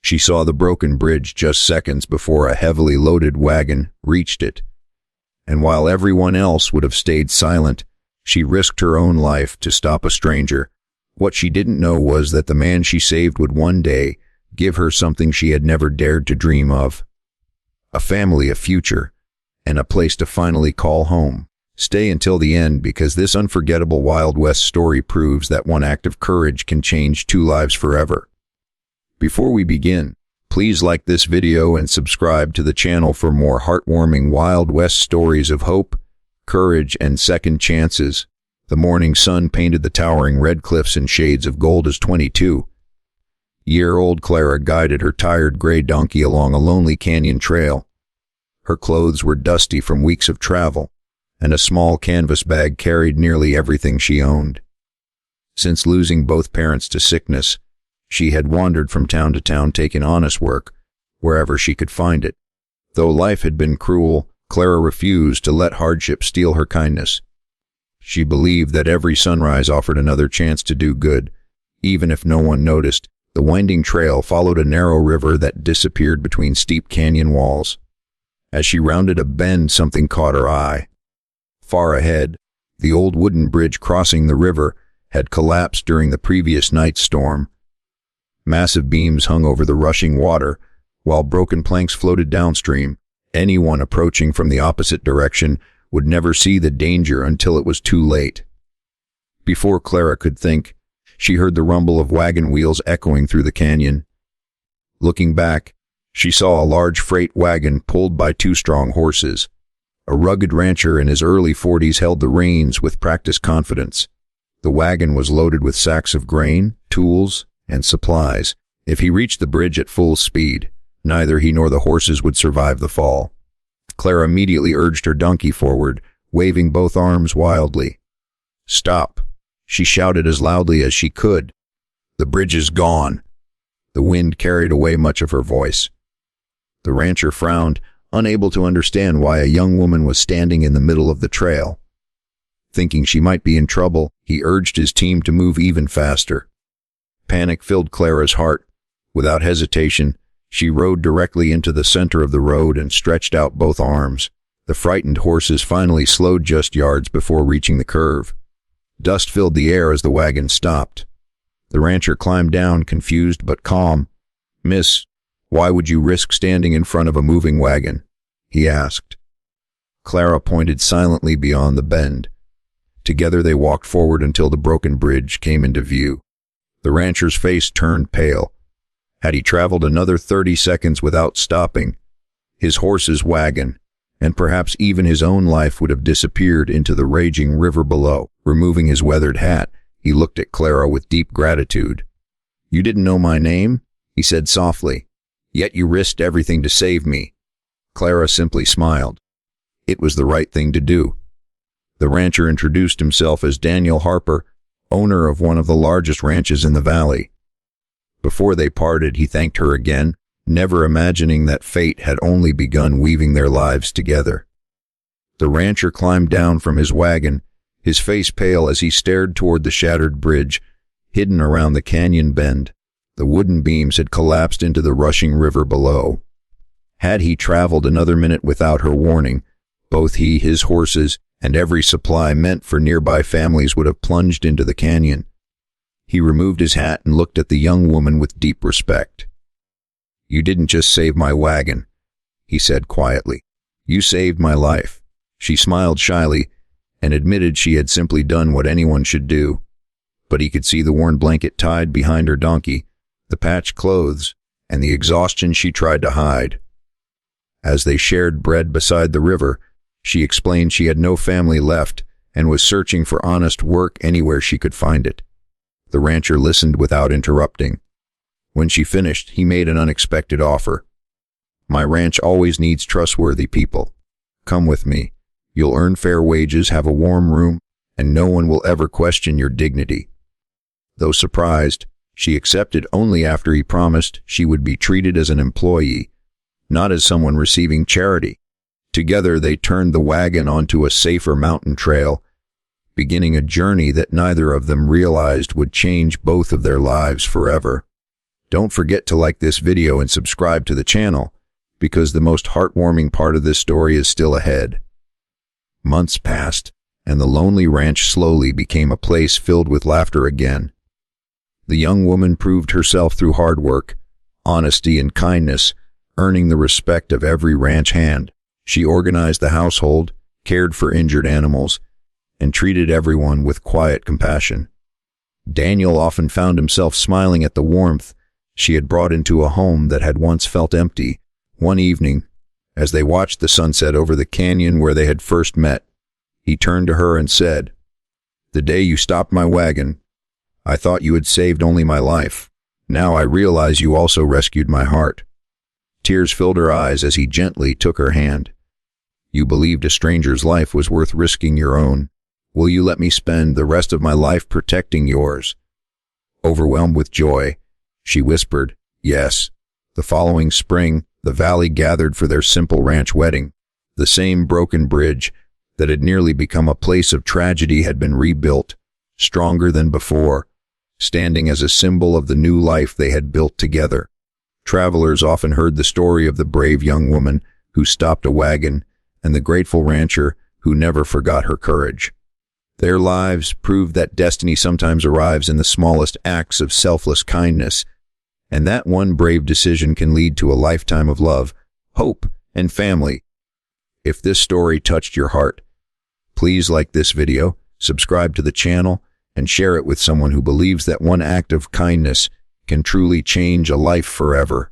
She saw the broken bridge just seconds before a heavily loaded wagon reached it. And while everyone else would have stayed silent, she risked her own life to stop a stranger. What she didn't know was that the man she saved would one day give her something she had never dared to dream of. A family, a future, and a place to finally call home. Stay until the end, because this unforgettable Wild West story proves that one act of courage can change two lives forever. Before we begin, please like this video and subscribe to the channel for more heartwarming Wild West stories of hope, courage, and second chances. The morning sun painted the towering red cliffs in shades of gold as 22-year-old Clara guided her tired gray donkey along a lonely canyon trail. Her clothes were dusty from weeks of travel, and a small canvas bag carried nearly everything she owned. Since losing both parents to sickness, she had wandered from town to town taking honest work wherever she could find it. Though life had been cruel, Clara refused to let hardship steal her kindness. She believed that every sunrise offered another chance to do good, even if no one noticed. The winding trail followed a narrow river that disappeared between steep canyon walls. As she rounded a bend, something caught her eye. Far ahead, the old wooden bridge crossing the river had collapsed during the previous night's storm. Massive beams hung over the rushing water, while broken planks floated downstream. Anyone approaching from the opposite direction would never see the danger until it was too late. Before Clara could think, she heard the rumble of wagon wheels echoing through the canyon. Looking back, she saw a large freight wagon pulled by two strong horses. A rugged rancher in his early 40s held the reins with practiced confidence. The wagon was loaded with sacks of grain, tools, and supplies. If he reached the bridge at full speed, neither he nor the horses would survive the fall. Clara immediately urged her donkey forward, waving both arms wildly. "Stop!" she shouted as loudly as she could. "The bridge is gone." The wind carried away much of her voice. The rancher frowned, unable to understand why a young woman was standing in the middle of the trail. Thinking she might be in trouble, he urged his team to move even faster. Panic filled Clara's heart. Without hesitation, she rode directly into the center of the road and stretched out both arms. The frightened horses finally slowed just yards before reaching the curve. Dust filled the air as the wagon stopped. The rancher climbed down, confused but calm. "Miss, why would you risk standing in front of a moving wagon?" he asked. Clara pointed silently beyond the bend. Together they walked forward until the broken bridge came into view. The rancher's face turned pale. Had he traveled another 30 seconds without stopping, his horse's wagon, and perhaps even his own life, would have disappeared into the raging river below. Removing his weathered hat, he looked at Clara with deep gratitude. "You didn't know my name?" he said softly. "Yet you risked everything to save me." Clara simply smiled. It was the right thing to do. The rancher introduced himself as Daniel Harper, owner of one of the largest ranches in the valley. Before they parted, he thanked her again, never imagining that fate had only begun weaving their lives together. The rancher climbed down from his wagon, his face pale as he stared toward the shattered bridge, hidden around the canyon bend. The wooden beams had collapsed into the rushing river below. Had he traveled another minute without her warning, both he, his horses, and every supply meant for nearby families would have plunged into the canyon. He removed his hat and looked at the young woman with deep respect. "You didn't just save my wagon," he said quietly. "You saved my life." She smiled shyly and admitted she had simply done what anyone should do. But he could see the worn blanket tied behind her donkey, the patched clothes, and the exhaustion she tried to hide. As they shared bread beside the river, she explained she had no family left and was searching for honest work anywhere she could find it. The rancher listened without interrupting. When she finished, he made an unexpected offer. "My ranch always needs trustworthy people. Come with me. You'll earn fair wages, have a warm room, and no one will ever question your dignity." Though surprised, she accepted only after he promised she would be treated as an employee, not as someone receiving charity. Together they turned the wagon onto a safer mountain trail, beginning a journey that neither of them realized would change both of their lives forever. Don't forget to like this video and subscribe to the channel, because the most heartwarming part of this story is still ahead. Months passed, and the lonely ranch slowly became a place filled with laughter again. The young woman proved herself through hard work, honesty, and kindness, earning the respect of every ranch hand. She organized the household, cared for injured animals, and treated everyone with quiet compassion. Daniel often found himself smiling at the warmth she had brought into a home that had once felt empty. One evening, as they watched the sunset over the canyon where they had first met, he turned to her and said, "The day you stopped my wagon, I thought you had saved only my life. Now I realize you also rescued my heart." Tears filled her eyes as he gently took her hand. "You believed a stranger's life was worth risking your own. Will you let me spend the rest of my life protecting yours?" Overwhelmed with joy, she whispered, "Yes." The following spring, the valley gathered for their simple ranch wedding. The same broken bridge that had nearly become a place of tragedy had been rebuilt, stronger than before, standing as a symbol of the new life they had built together. Travelers often heard the story of the brave young woman who stopped a wagon and the grateful rancher who never forgot her courage. Their lives proved that destiny sometimes arrives in the smallest acts of selfless kindness, and that one brave decision can lead to a lifetime of love, hope, and family. If this story touched your heart, please like this video, subscribe to the channel, and share it with someone who believes that one act of kindness can truly change a life forever.